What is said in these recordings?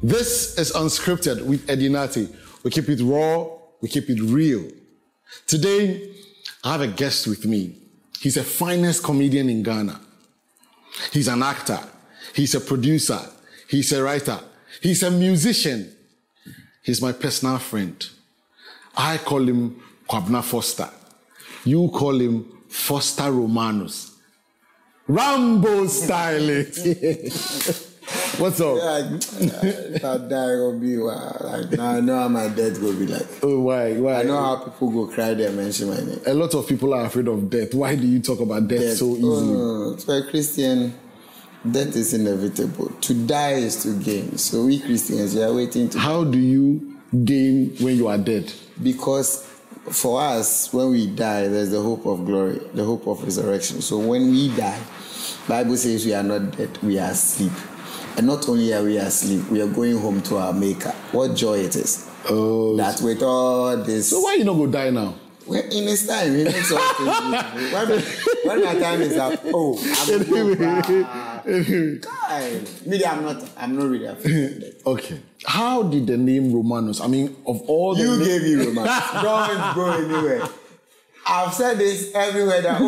This is Unscripted with Eddie Nartey. We keep it raw, we keep it real. Today, I have a guest with me. He's the finest comedian in Ghana. He's an actor. He's a producer. He's a writer. He's a musician. He's my personal friend. I call him Kwabena Foster. You call him Foster Romanus. Rambo style. What's up? If I die, it'll be like, now I know how my death will be like. Oh, why? I know how people go cry there and mention my name. A lot of people are afraid of death. Why do you talk about death so easily? No. For a Christian, death is inevitable. To die is to gain. So we Christians, we are waiting to. How do you gain when you are dead? Because for us, when we die, there's the hope of glory, the hope of resurrection. So when we die, Bible says we are not dead, we are asleep. And not only are we asleep, we are going home to our Maker. What joy it is. Oh. That with all this. So why you not go die now? Well, in his time, he makes something beautiful. When my time is up, I'm not really afraid. Okay. How did the name Romanus? I mean, of all the you gave me Romanus. Don't go anywhere. I've said this everywhere that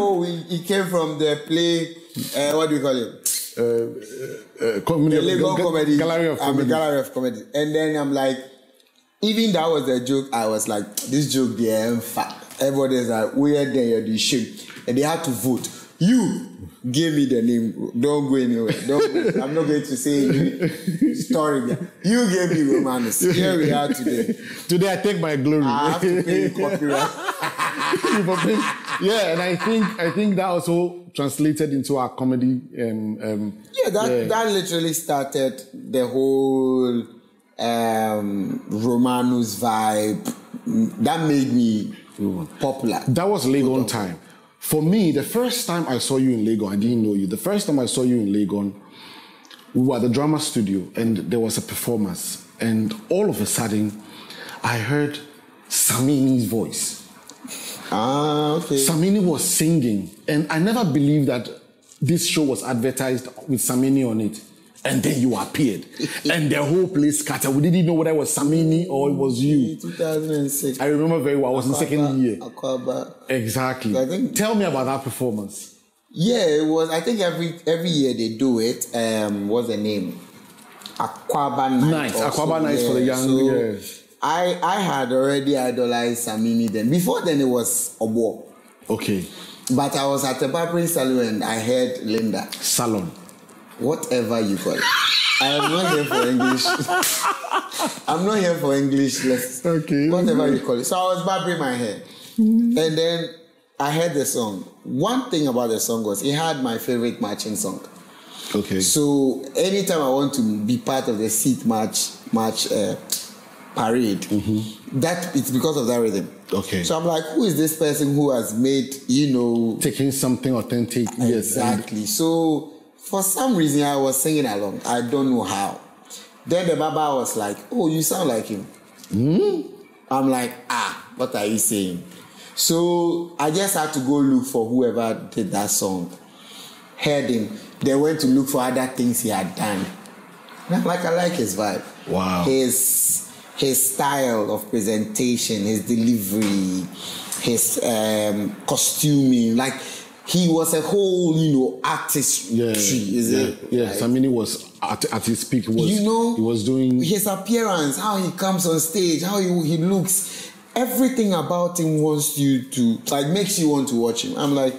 he came from the play. What do you call it? Comedy, the Lagos comedy. Gallery of Comedy. Gallery of Comedy. And then I'm like, even that was a joke. I was like, this joke, there, everybody's like, where there, the shame, and they had to vote. You gave me the name. Don't go anywhere. Don't go. I'm not going to say any story there. You gave me Romanus. Here we are today. Today I take my glory. I have to pay you copyright. Yeah, and I think that also translated into our comedy. That literally started the whole Romanus vibe. That made me popular. That was Legon time. For me, the first time I saw you in Legon, I didn't know you. The first time I saw you in Legon, we were at the drama studio and there was a performance. And all of a sudden, I heard Samini's voice. Okay. Samini was singing. And I never believed that this show was advertised with Samini on it. And then you appeared. And the whole place scattered. We didn't know whether it was Samini or it was you. 2006. I remember very well. I was in second year. Aquaba. Exactly. Tell me about that performance. Yeah, it was. I think every year they do it. What's the name? Aquaba Night. Aquaba Night for the young. I had already idolized Samini then. Before then, it was Obo. Okay. But I was at a barbering salon and I heard Linda. Salon. Whatever you call it. I am not here for English. I'm not here for English lessons. Okay. Whatever you call it. So I was barbering my hair. And then I heard the song. One thing about the song was it had my favorite marching song. Okay. So anytime I want to be part of the seat march parade, that it's because of that rhythm. Okay. So I'm like, who is this person who has made, taking something authentic? Exactly. Yes. So for some reason I was singing along. I don't know how. Then the Baba was like, oh, you sound like him. I'm like, what are you saying? So I just had to go look for whoever did that song. Heard him. They went to look for other things he had done. And I'm like, I like his vibe. Wow. His style of presentation, his delivery, his costuming, like he was a whole, artistry. Yeah. Samini was at his peak. He was doing his appearance, how he comes on stage, how he looks, everything about him wants you to makes you want to watch him. I'm like,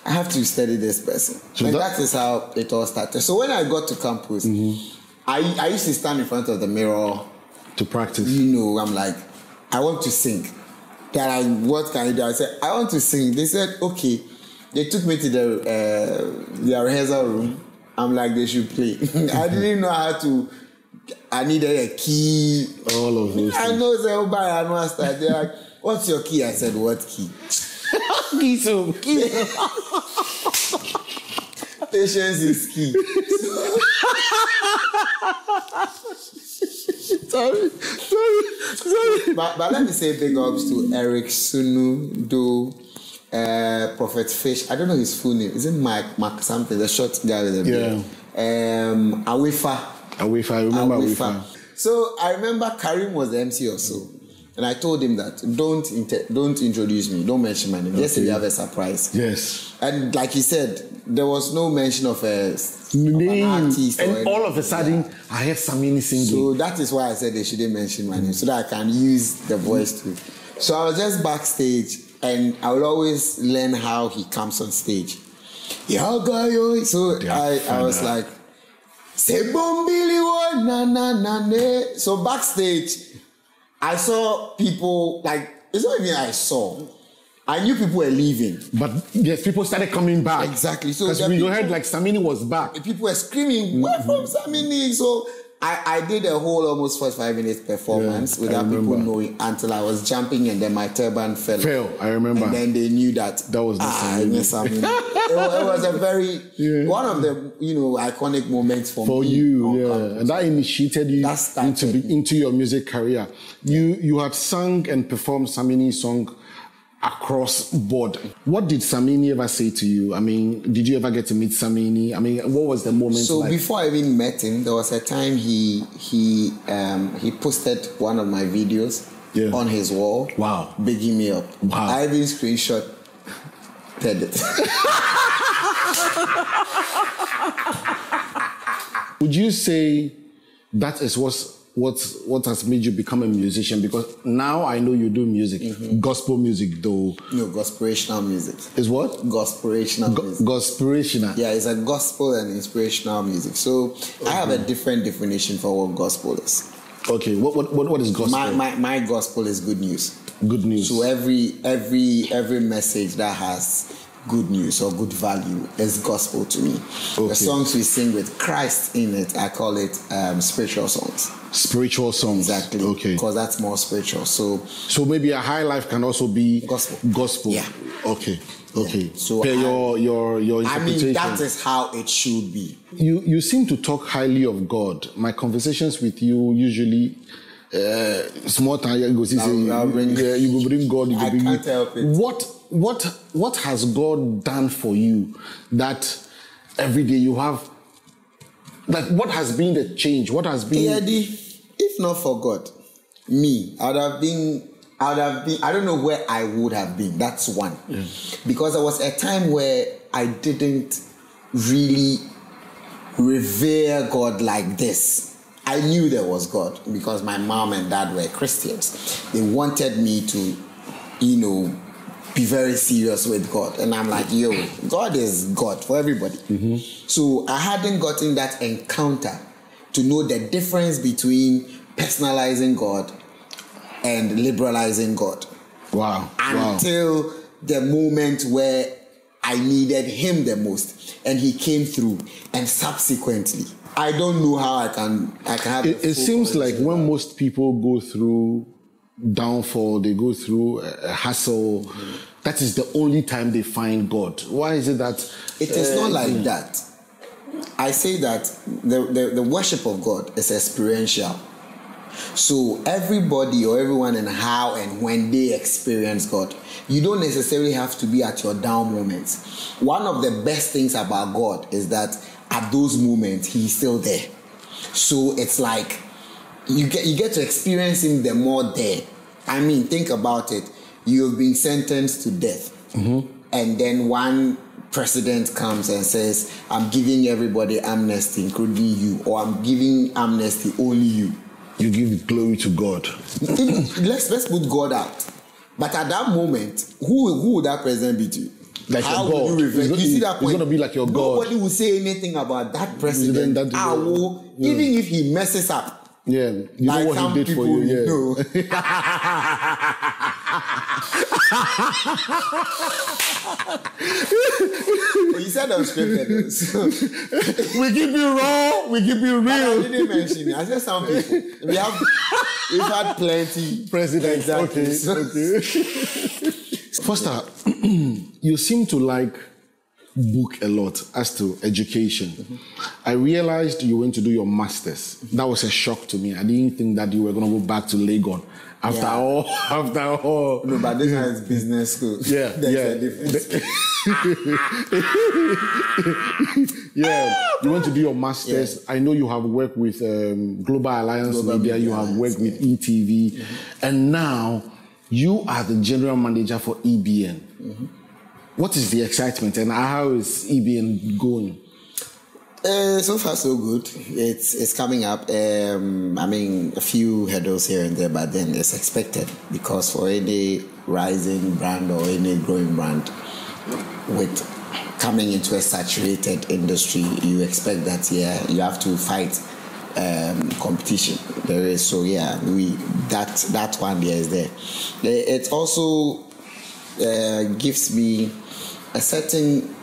I have to study this person, so and that is how it all started. So when I got to campus, I used to stand in front of the mirror to practice. I'm like, I want to sing. What can I do? I said, I want to sing. They said, okay. They took me to their rehearsal room. I'm like, they should play. I didn't know how to. I needed a key. All of those. I know, I know. I started. They're like, what's your key? I said, what key? Key. Patience is key. Sorry. But let me say big ups to Eric Sunu, Prophet Fish. I don't know his full name. Is it Mark something? The short guy with the beard. Awifa. I remember Awifa. So I remember Karim was the MC or so. And I told him that don't introduce me, don't mention my name. Just say you have a surprise. Yes. And like he said, there was no mention of an artist. And all of a sudden, I heard Samini singing. So that is why I said they shouldn't mention my name, so that I can use the voice too. So I was just backstage, and I will always learn how he comes on stage. So I was like, say bombili na na na ne. So backstage, I saw people, like, it's not even I saw. I knew people were leaving. But yes, people started coming back. Exactly. So because we heard like Samini was back. People were screaming, where from Samini? So I did a whole almost 45 minutes performance without people knowing, until I was jumping and then my turban fell. I remember. And then they knew that was the Samini. It was a very, one of the, iconic moments for me. You, And that initiated you into your music career. You had sung and performed Samini's song across board. What did Samini ever say to you? I mean, did you ever get to meet Samini? I mean, what was the moment so like? Before I even met him, there was a time he posted one of my videos on his wall. Wow. Bigging me up. Wow. I even screenshot it. Would you say that is what has made you become a musician? Because now I know you do music, gospel music though. No, gospelational music. Is what? Gospelational music. Gospelational. Yeah, it's a gospel and inspirational music. So I have a different definition for what gospel is. Okay, what is gospel? My gospel is good news. Good news. So every message that has good news or good value is gospel to me. Okay. The songs we sing with Christ in it, I call it spiritual songs. Spiritual songs. Exactly. Okay. Because that's more spiritual. So maybe a high life can also be gospel. Yeah. Okay. Yeah. So your interpretation. I mean, that is how it should be. You seem to talk highly of God. My conversations with you usually small time you go see you go bring God. I can't help it. What has God done for you that every day you have? Like, what has been the change? What has been? If not for God, me, I would have been. I don't know where I would have been. That's one. Yeah. Because there was a time where I didn't really revere God like this. I knew there was God because my mom and dad were Christians. They wanted me to, be very serious with God. And I'm like, God is God for everybody. Mm-hmm. So I hadn't gotten that encounter to know the difference between personalizing God and liberalizing God. Wow. Until the moment where I needed him the most. And he came through. And subsequently, I don't know how I can have it seems like when most people go through downfall, they go through a hassle, that is the only time they find God. Why is it that it is not like that? I say that the worship of God is experiential. So everybody or everyone and how and when they experience God, you don't necessarily have to be at your down moments. One of the best things about God is that at those moments, he's still there. So it's like you get to experience him the more there. I mean, think about it. You've been sentenced to death. Mm-hmm. And then one president comes and says, I'm giving everybody amnesty, including you, or I'm giving amnesty only you. You give glory to God. Let's put God out. But at that moment, who would that president be to? Like how your God. You see that point? It's going to be like your God. Nobody will say anything about that president. Even if he messes up. Yeah, you know what he did for you. Yeah. You said unscripted. We keep you raw, we keep you real. I didn't mention it. I said some people. We've had plenty presidents. Exactly. Okay. Foster, you seem to like book a lot as to education. I realized you went to do your master's. That was a shock to me. I didn't think that you were going to go back to Legon after all. No, but this is business school. Yeah, There's a difference. You went to do your master's. I know you have worked with Global Alliance Media. You have worked with ETV, and now you are the general manager for EBN. What is the excitement, and how is EBN going? So far, so good. It's coming up. I mean, a few hurdles here and there, but then it's expected, because for any rising brand or any growing brand with coming into a saturated industry, you expect that you have to fight competition. There is, so that one there is there. It also gives me a certain.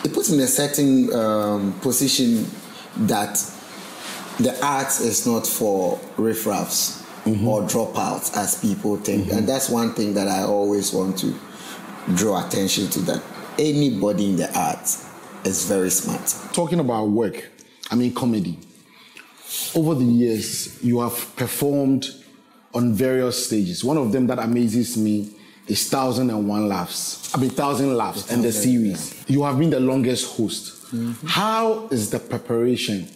It puts me in a certain position that the arts is not for riffraffs or dropouts, as people think. And that's one thing that I always want to draw attention to, that anybody in the arts is very smart. Talking about work, I mean comedy. Over the years, you have performed on various stages. One of them that amazes me is 1,001 Laughs. 1,000 Laughs and the series. Yeah. You have been the longest host. How is the preparation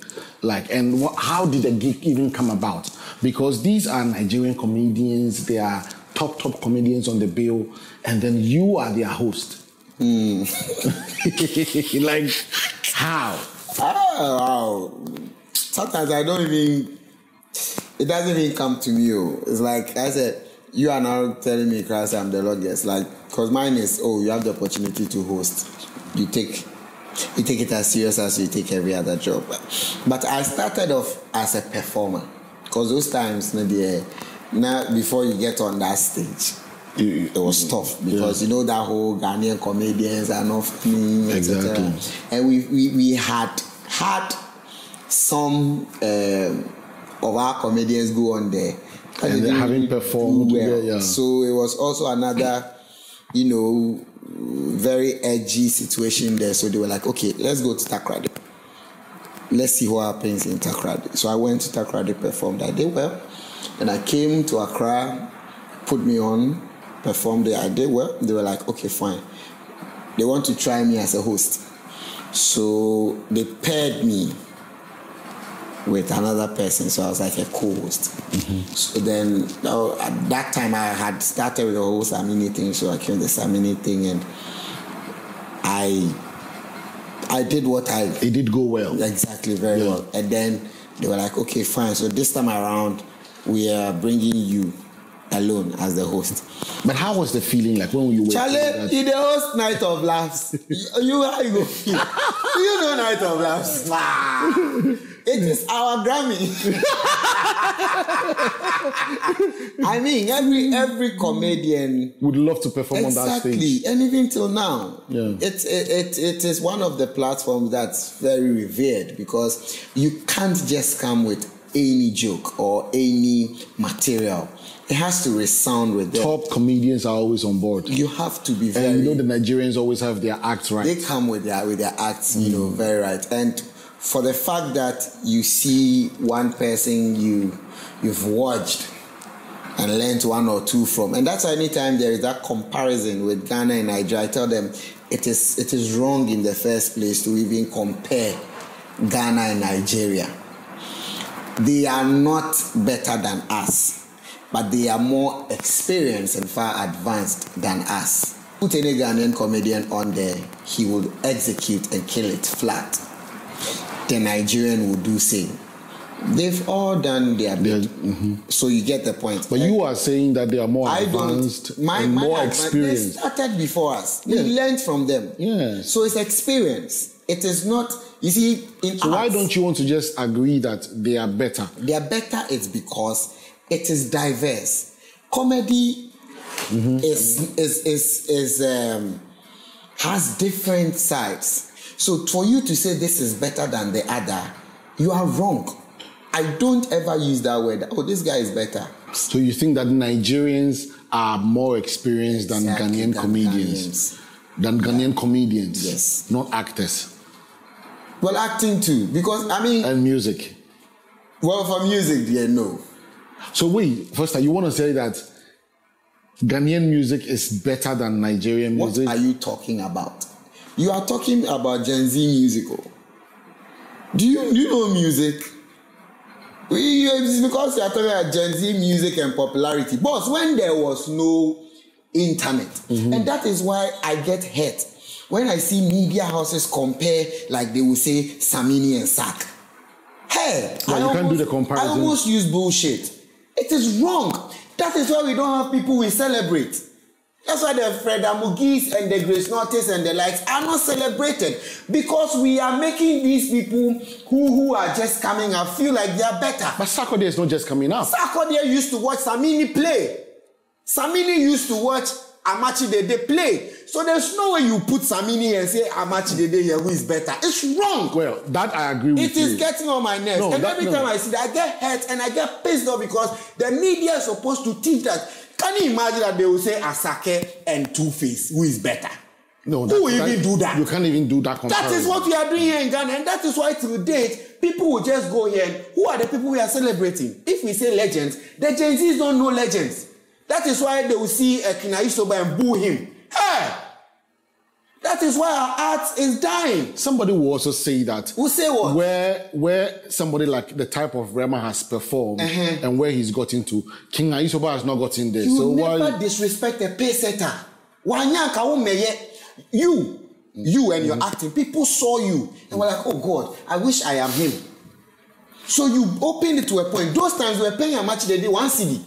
like, and how did the gig even come about? Because these are Nigerian comedians, they are top comedians on the bill, and then you are their host. Like, how? Sometimes I don't even, it doesn't even come to me. It's like I said, you are now telling me, Christ, I'm the longest. Like, because mine is, you have the opportunity to host. You take it as serious as you take every other job. But I started off as a performer, because those times, now before you get on that stage, it was tough, because you know that whole Ghanaian comedians are not funny, exactly. And we had some of our comedians go on there. And having performed well. So it was also another, very edgy situation there. So they were like, okay, let's go to Takoradi. Let's see what happens in Takoradi. So I went to Takoradi, performed. I did well. And I came to Accra, put me on, performed there. I did well. They were like, okay, fine. They want to try me as a host. So they paired me with another person, so I was like a co-host. So then at that time I had started with the whole Samini thing, so I came to the Samini thing, and I did what it did go well. Exactly, very well. And then they were like, okay, fine. So this time around, we are bringing you alone as the host. But how was the feeling like when you were? Charlie, you the host Night of Laughs. You how you go feel? You know Night of Laughs. It is our Grammy. I mean, every comedian would love to perform on that stage. Exactly, and even till now, it is one of the platforms that's very revered, because you can't just come with any joke or any material. It has to resound with them. Top comedians are always on board. You have to be very... And the Nigerians always have their acts right. They come with their acts, very right. And for the fact that you see one person you've watched and learned one or two from, and that's anytime there is that comparison with Ghana and Nigeria, I tell them it is wrong in the first place to even compare Ghana and Nigeria. They are not better than us, but they are more experienced and far advanced than us. Put any Ghanaian comedian on there, he will execute and kill it flat. The Nigerian will do same. They've all done their bit. So you get the point. But you are saying that they are more advanced and more experienced. They started before us. We learned from them. Yes. So it's experience. It is not, you see, in so arts, why don't you want to just agree that they are better? They are better is because it is diverse. Comedy has different sides. So for you to say this is better than the other, you are wrong. I don't ever use that word. Oh, this guy is better. So you think that Nigerians are more experienced than Ghanaian comedians? than Ghanaian comedians. Yes. Not actors. Well, acting too, because and music. Well, for music, yeah, no. So wait, first, you want to say that Ghanaian music is better than Nigerian music? What are you talking about? You are talking about Gen Z musical. Do you know music? It's because you are talking about Gen Z music and popularity. But when there was no internet, and that is why I get hurt when I see media houses compare, like they will say Samini and Sak. Hey, you can't do the comparison. I almost use bullshit. It is wrong. That is why we don't have people we celebrate. That's why the Fred Amugis and the Grace Notice and the likes are not celebrated, because we are making these people who are just coming up feel like they are better. But Sarkodie is not just coming up. Sarkodie used to watch Samini play. Samini used to watch Amachi Dede play. So there's no way you put Samini and say Amachi Dede here who is better. It's wrong. Well, that I agree with you. It is getting on my nerves. And every time I see that, I get hurt and I get pissed off, because the media is supposed to teach that. Can you imagine that they will say Asake and Two-Face, who is better? No, who will even do that? You can't even do that comparison. That is what we are doing here in Ghana, and that is why to date, people will just go here. And who are the people we are celebrating? If we say legends, the Gen Zs don't know legends. That is why they will see Kina Isoba and boo him. Hey! That is why our art is dying. Somebody will also say that. Who say what? Where somebody like the type of Rema has performed and where he's got into, King Aisoba has not gotten there. You never disrespect a pace setter. You and your acting, people saw you and were like, oh God, I wish I am him. So you opened it to a point. Those times we were paying a match, they did 1 CD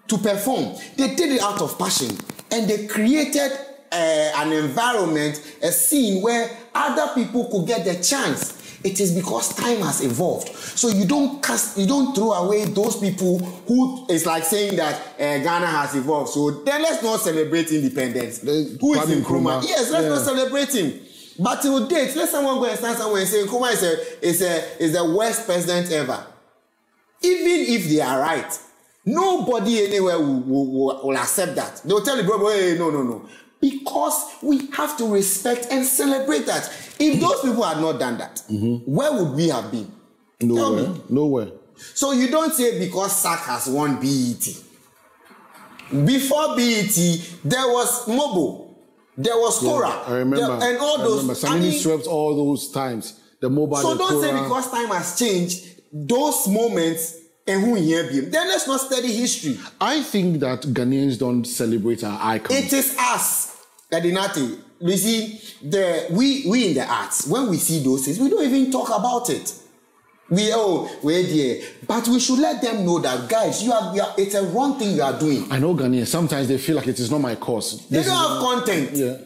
to perform. They did it out of passion, and they created an environment, a scene where other people could get the chance. It is because time has evolved. So you don't throw away those people who is like saying that Ghana has evolved. So then let's not celebrate independence. Who is Nkrumah? Yes, let's not celebrate him. But till date, let someone go and stand somewhere and say Nkrumah is the worst president ever. Even if they are right, nobody anywhere will accept that. They'll tell you, bro, hey, no. Because we have to respect and celebrate that. If those people had not done that, where would we have been? Nowhere. So you don't say because SAC has won BET. Before BET, there was Mobo, there was Kora, I remember. And all those. Samini swept all those times. The mobile. So the don't Kora. say because time has changed, those moments. And who here be? Then let's not study history. I think that Ghanaians don't celebrate our icons. It is us, Nartey. You see, we in the arts, when we see those things, we don't even talk about it. We're there. But we should let them know that, guys, it's a wrong thing you are doing. I know Ghanaians, sometimes they feel like it is not my cause. They don't have content. Yeah.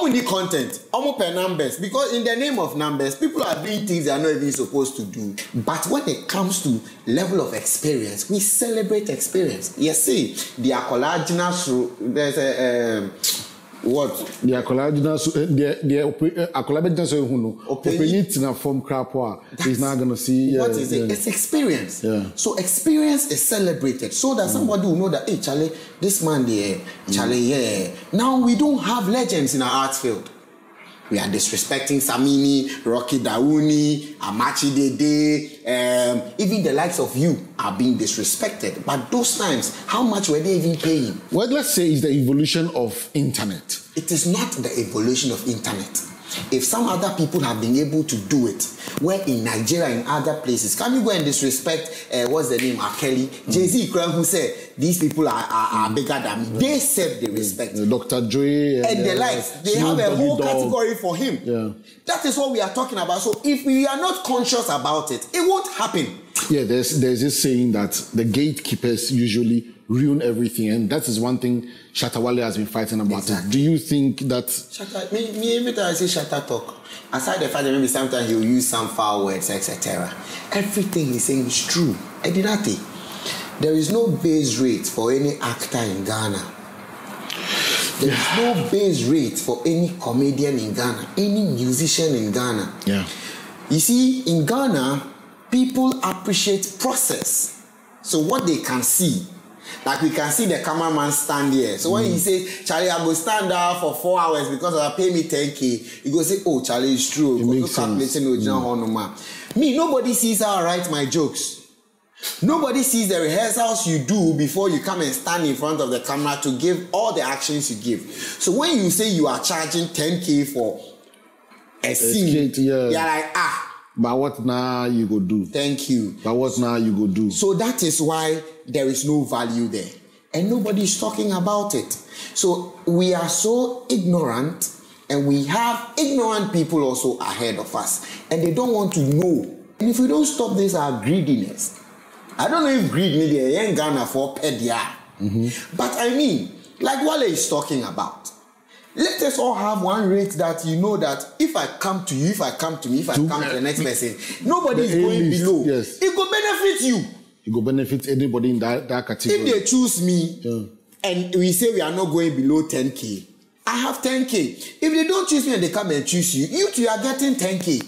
We need content. Per numbers. Because in the name of numbers, people are doing things they are not even supposed to do. But when it comes to level of experience, we celebrate experience. You see, the Akolagina, there's a what? The Akolagina, the from Krapwa is not going to see. What is it? It's experience. Yeah. So experience is celebrated so that somebody will know that, hey, Charlie, this man there, Charlie, yeah. Now we don't have legends in our arts field. We are disrespecting Samini, Rocky Dauni, Amachi Dede, even the likes of you are being disrespected. But those times, how much were they even paying? Well, let's say it's the evolution of internet. It is not the evolution of internet. If some other people have been able to do it, where in Nigeria and other places, can you go and disrespect, what's the name, Kelly? Jay-Z, who said, these people are bigger than me. They said they respect. Dr. Dre. And the likes. They have a whole category for him. Yeah. That is what we are talking about. So if we are not conscious about it, it won't happen. Yeah, there's this saying that the gatekeepers usually ruin everything, and that is one thing Shatta Wale has been fighting about. Exactly. Do you think that me every time I say Shatta talk, aside the fact that maybe sometimes he'll use some foul words, etc., everything he's saying is true. Edinati, there is no base rate for any actor in Ghana. There is no base rate for any comedian in Ghana, any musician in Ghana. Yeah. You see, in Ghana, people appreciate process. So what they can see, Like we can see the cameraman stand here. So when he says, Charlie, I go stand there for 4 hours because I pay me 10K, you go say, oh, Charlie, it's true. It makes sense. Me, nobody sees how I write my jokes. Nobody sees the rehearsals you do before you come and stand in front of the camera to give all the actions you give. So when you say you are charging 10K for a scene, you're like, but what now you go do? Thank you. But what now you go do? So that is why there is no value there. And nobody is talking about it. So we are so ignorant, and we have ignorant people also ahead of us. And they don't want to know. And if we don't stop this, our greediness. I don't know if greed media ain't Ghana for pedia. But I mean, like Wale is talking about. Let us all have one rate that you know that if I come to you, if I come to me, if I come to the next person, nobody is going below. Yes. It will benefit you. It will benefit anybody in that category. If they choose me and we say we are not going below 10K, I have 10K. If they don't choose me and they come and choose you, you two are getting 10K.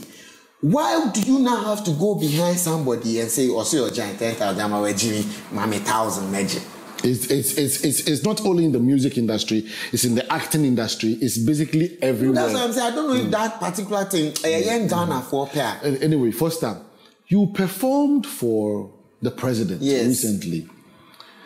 Why do you now have to go behind somebody and say, or say your giant 10,000, I'm 1,000 magic? It's not only in the music industry, it's in the acting industry, it's basically everywhere. That's what I'm saying. I don't know if that particular thing, Ghana for pair. Anyway, first time, you performed for the president recently.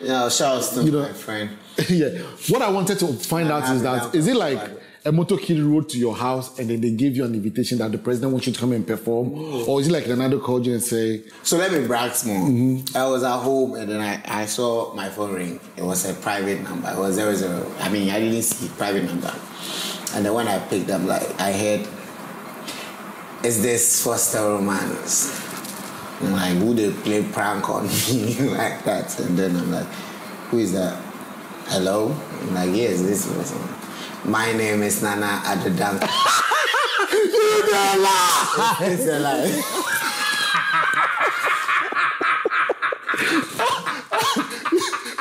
Yeah, shout out to my friend. Yeah. What I wanted to find out is that, is it like a motorkid rode to your house and then they gave you an invitation that the president wants you to come and perform? Or is it like another called you and say... So let me brag small. I was at home and then I saw my phone ring. It was a private number. It was 00. I mean, I didn't see private number. And then when I picked up, like, I heard, is this Foster Romanus? I'm like, who they play prank on me like that? And then I'm like, who is that? Hello? I'm like, yes, this person. My name is Nana Adedan. You don't laugh. It's a lie.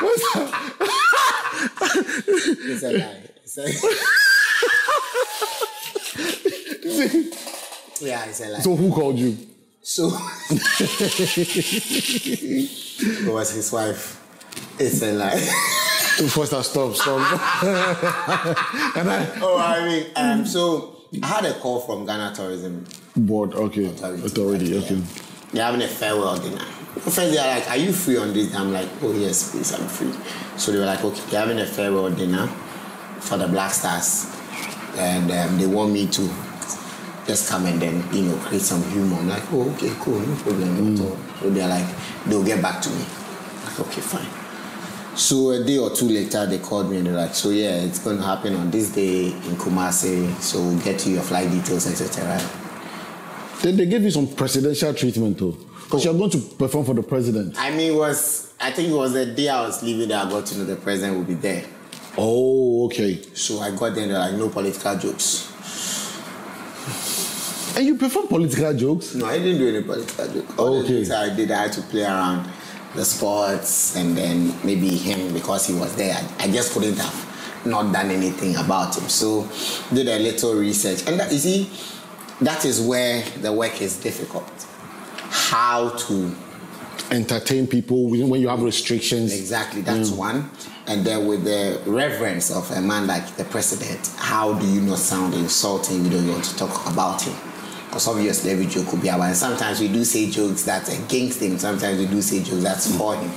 What's that? It's a lie. Yeah, it's a lie. So who called you? So it was his wife. It's a lie. First, stop. So I had a call from Ghana Tourism Board. Okay. Authority. Okay. They're having a farewell dinner. First, they're like, "Are you free on this?" I'm like, "Oh yes, please, I'm free." So they were like, "Okay, they're having a farewell dinner for the Black Stars, and they want me to just come and then create some humor." I'm like, "Oh, okay, cool, no problem at all." So they're like, "They'll get back to me." I'm like, "Okay, fine." So a day or two later, they called me and they're like, "So yeah, it's going to happen on this day in Kumasi. So we'll get you your flight details, etc." Then they gave you some presidential treatment too, because you're going to perform for the president. I mean, I think it was the day I was leaving that I got to know the president would be there. Oh, okay. So I got there and they're like, "No political jokes." And you perform political jokes? No, I didn't do any political jokes. All the things I did, I had to play around the sports, and then maybe him, because he was there, I just couldn't have not done anything about him. So did a little research, and that, you see, that is where the work is difficult. How to entertain people when you have restrictions. Exactly, that's one. And then with the reverence of a man like the president, how do you not sound insulting when you want to talk about him? Because obviously every joke could be about him. Sometimes we do say jokes that's against him. Sometimes we do say jokes that's for him.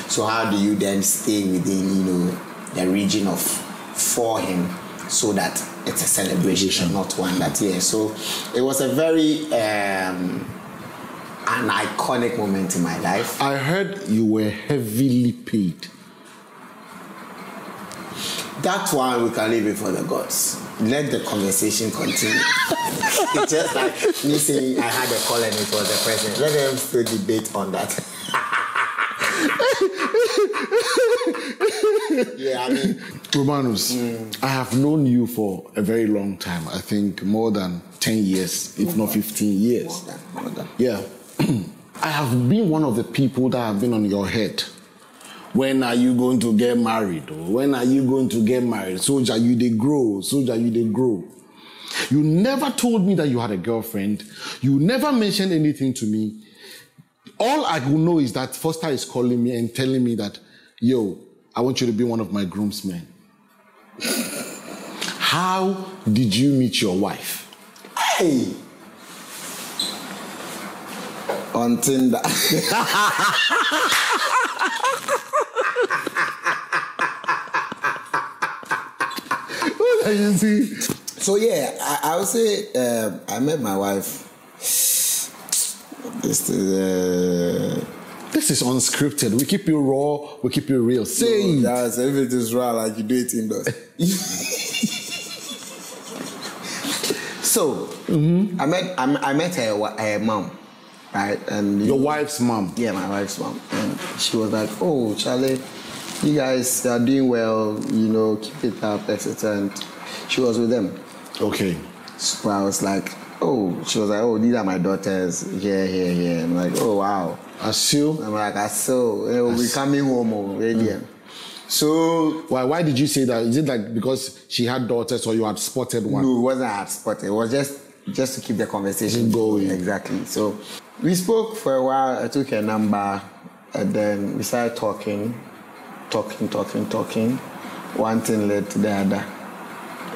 So how do you then stay within, the region of for him, so that it's a celebration and not one that, So it was a very an iconic moment in my life. I heard you were heavily paid. That one we can leave it for the gods. Let the conversation continue. It's just like me saying I had a call and it was the president. Let them still debate on that. Romanus, I have known you for a very long time. I think more than 10 years, if not 15 years. More than. Yeah. I have been one of the people that have been on your head. When are you going to get married? When are you going to get married? Soldier, you they grow. Soldier, you they grow. You never told me that you had a girlfriend. You never mentioned anything to me. All I will know is that Foster is calling me and telling me that, yo, I want you to be one of my groomsmen. How did you meet your wife? Hey! On Tinder. What are you see? So yeah, I would say I met my wife. This is unscripted. We keep you raw. We keep you real. Say it. Yes, if it is raw, like you do it indoors. So I met her mom, right? And your wife's mom. Yeah, my wife's mom. And she was like, "Oh, Charlie, you guys are doing well. You know, keep it up, etc." And she was with them. Okay. So I was like, "Oh," she was like, "Oh, these are my daughters. Here." I'm like, "Oh, wow." Asil? I'm like, Asil. We're coming home already. So why did you say that? Is it like because she had daughters or you had spotted one? No, it wasn't I had spotted. It was just to keep the conversation going. Exactly. So we spoke for a while. I took her number and then we started talking. One thing led to the other.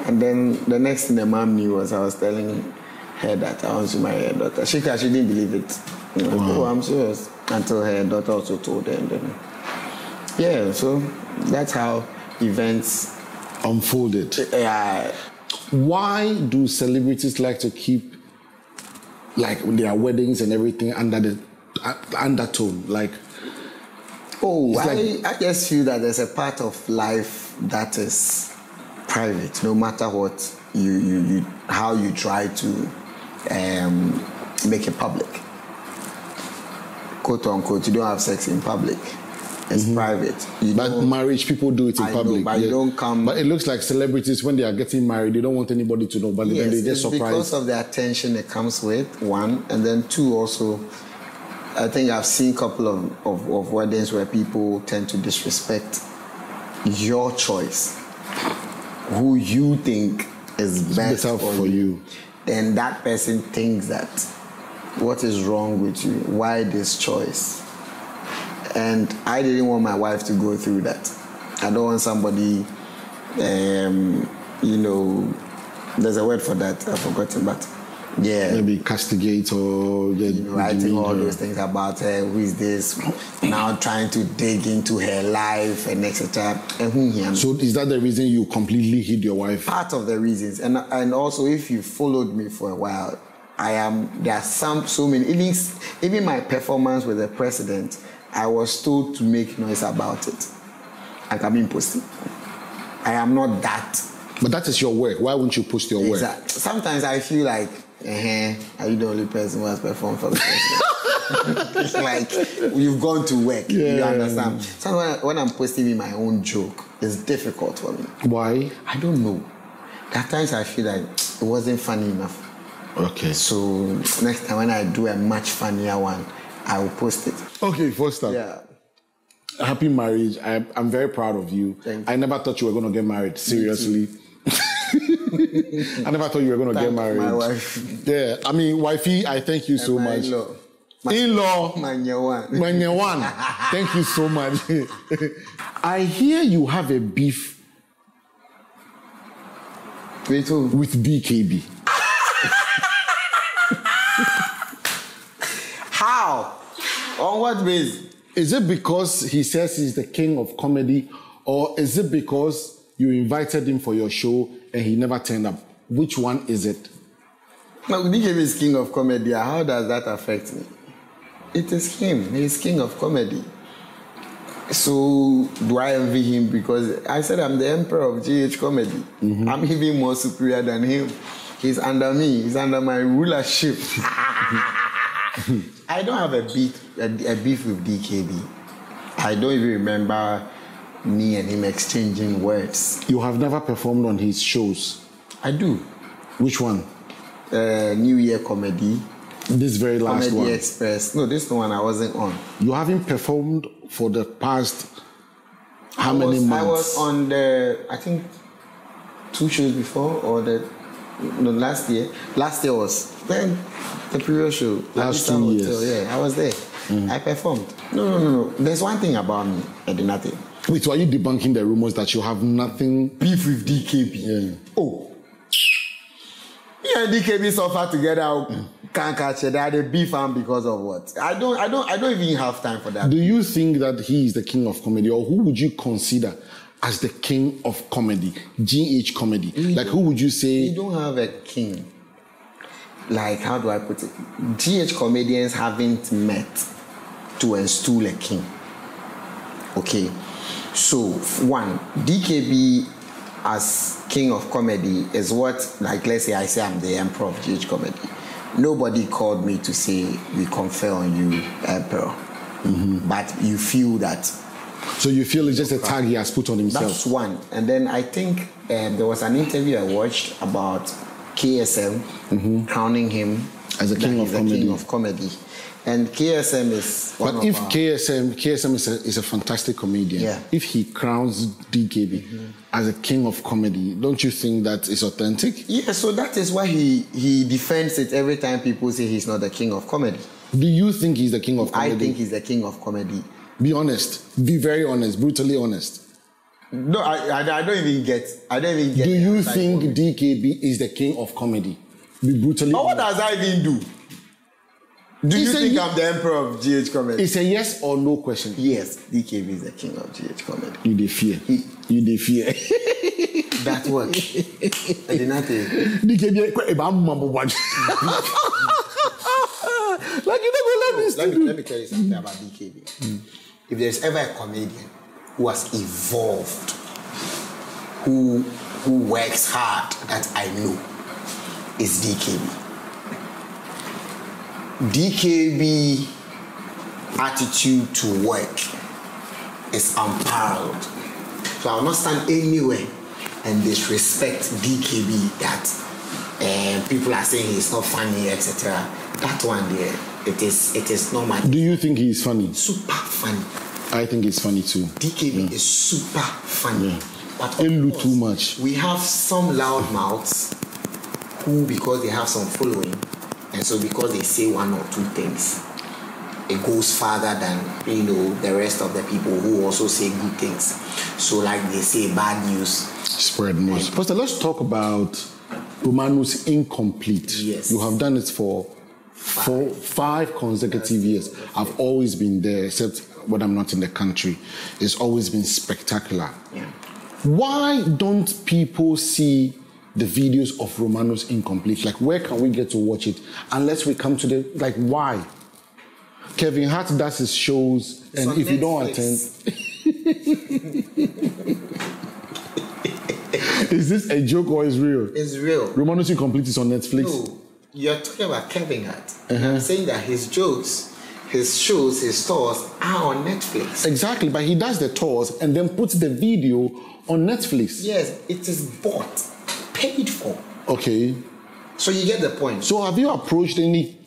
And then the next thing the mom knew was I was telling her that I want to marry her daughter. She didn't believe it. You know, wow. Oh, I'm serious. Until her daughter also told her. And then, yeah, so that's how events unfolded. Why do celebrities like to keep like their weddings and everything under the undertone? Like, I just feel that there's a part of life that is private, no matter what you how you try to make it public. Quote unquote, you don't have sex in public. It's private. But marriage, people do it in public. Know, but you don't come. But it looks like celebrities, when they are getting married, they don't want anybody to know. But then they get surprised. Because of the attention it comes with, one. And then two, also, I think I've seen a couple of weddings where people tend to disrespect your choice. Who you think is best for you. Then that person thinks that, what is wrong with you? Why this choice? And I didn't want my wife to go through that. I don't want somebody, there's a word for that, I've forgotten, but yeah. Maybe castigate or... writing all those things about her, who is this, now trying to dig into her life and etc. So is that the reason you completely hid your wife? Part of the reasons. And also, if you followed me for a while, there are so many, even my performance with the president, I was told to make noise about it. I can be posting. I am not that. But that is your work. Why wouldn't you post your work? Sometimes I feel like, are you the only person who has performed for the president? It's like, you've gone to work. Yeah. You understand? So when I'm posting in my own joke, it's difficult for me. Why? I don't know. At times I feel like it wasn't funny enough. Okay. So next time when I do a much funnier one, I will post it. Okay, first up. Yeah. Happy marriage. I'm very proud of you. Thank you. I never thought you were going to get married. Seriously. I never thought you were going to get married. My wife. Yeah. I mean, wifey, I thank you so much. In-law. Manyawan. Thank you so much. I hear you have a beef with BKB. How? On what base? Is it because he says he's the king of comedy, or is it because you invited him for your show and he never turned up? Which one is it? No, BKB is king of comedy. How does that affect me? It is him. He's king of comedy. So do I envy him? Because I said I'm the emperor of GH comedy. Mm-hmm. I'm even more superior than him. He's under me. He's under my rulership. I don't have a beef with DKB. I don't even remember me and him exchanging words. You have never performed on his shows? I do. Which one? New Year Comedy. This very last Comedy one? Express. No, this one I wasn't on. You haven't performed for the past how many months? I was on I think 2 shows before, or last year. Last year was then the previous show. Last 2 years. Yeah, I was there. I performed. No. There's one thing about me, Nartey. Wait, so are you debunking the rumors that you have nothing beef with DKB? Yeah. Oh. Yeah, DKB suffer together. Can't catch it. They are the beef and because of what? I don't even have time for that. Do you think that he is the king of comedy, or who would you consider as the king of comedy? GH comedy. Like, who would you say? You don't have a king. Like, how do I put it? GH comedians haven't met to install a king. Okay. So, one, DKB as king of comedy is what, like, let's say I say I'm the emperor of GH comedy. Nobody called me to say we confer on you emperor. But you feel that. So you feel it's just a tag he has put on himself? That's one. And then I think there was an interview I watched about KSM crowning him as a king of comedy. And KSM is one but if KSM is a fantastic comedian, if he crowns DKB as a king of comedy, don't you think that is authentic? Yeah, so that is why he defends it every time people say he's not the king of comedy. Do you think he's the king of comedy? I think he's the king of comedy. Be honest. Be very honest. Brutally honest. No, I don't even get. Do you think DKB is the king of comedy? Be brutally honest. What does that even do? Do you think I'm the emperor of GH comedy? It's a yes or no question. Yes, DKB is the king of GH comedy. You dey fear. You dey fear. That what? I did not think. DKB, like you never let me tell you something about DKB. If there's ever a comedian who has evolved, who works hard, that I know, is DKB. DKB attitude to work is unparalleled. So I will not stand anywhere and disrespect DKB that people are saying he's not funny, etc. That one there, it is normal. Do you think he's funny? Super funny. I think he's funny too. DKB is super funny. Yeah. But of course, too much. We have some loudmouths who, because they have some following, and so because they say one or two things, it goes farther than the rest of the people who also say good things. So like they say bad news spread more. Pastor, let's talk about Romanus Incomplete. Yes. You have done it for 5 consecutive years. I've always been there, except when I'm not in the country. It's always been spectacular. Yeah. Why don't people see the videos of Romanus Incomplete? Like, where can we get to watch it? Unless we come to why? Kevin Hart does his shows, it's and if Netflix. You don't attend... Is this a joke or is real? It's real. Romanus Incomplete is on Netflix. No, you're talking about Kevin Hart. I'm saying that his jokes, his shows, his tours are on Netflix. Exactly, but he does the tours and then puts the video on Netflix. Yes, it is bought, paid for. Okay. So you get the point. So have you approached any,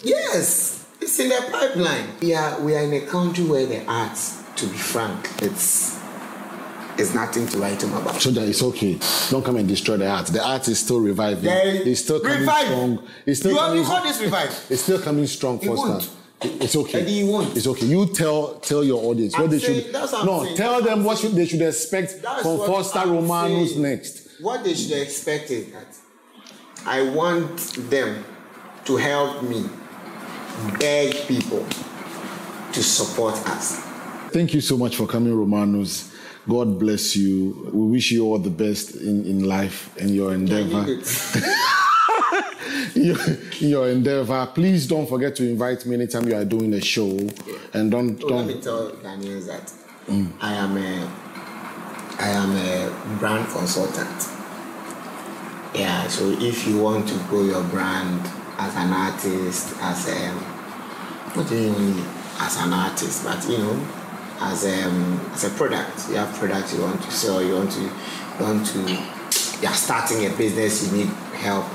Yes, it's in the pipeline. We are in a country where the arts, to be frank, it's nothing to write home about. So that it's okay. Don't come and destroy the art. The art is still reviving. It's still coming strong. It's still coming strong. This revive. It's still coming strong, Foster. It's okay. And he won't. It's okay. You tell your audience what they should. Tell them what they should expect from Foster Romanus next. What they should expect is that I want them to help me beg people to support us. Thank you so much for coming, Romanus. God bless you. We wish you all the best in life and your endeavor. Your endeavor. Please don't forget to invite me anytime you are doing a show. And don't. Let me tell Ghanaians that I am a brand consultant. Yeah, so if you want to grow your brand as an artist, as not only as an artist, but as a product. You have products you want to sell, you are starting a business, you need help.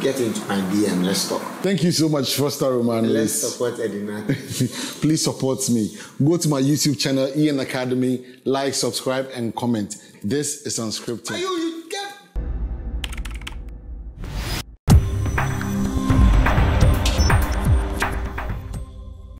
Get into my DM, let's talk. Thank you so much, Foster Romanus. Let's support Nartey. Please support me. Go to my YouTube channel, En Academy, like, subscribe, and comment. This is Unscripted.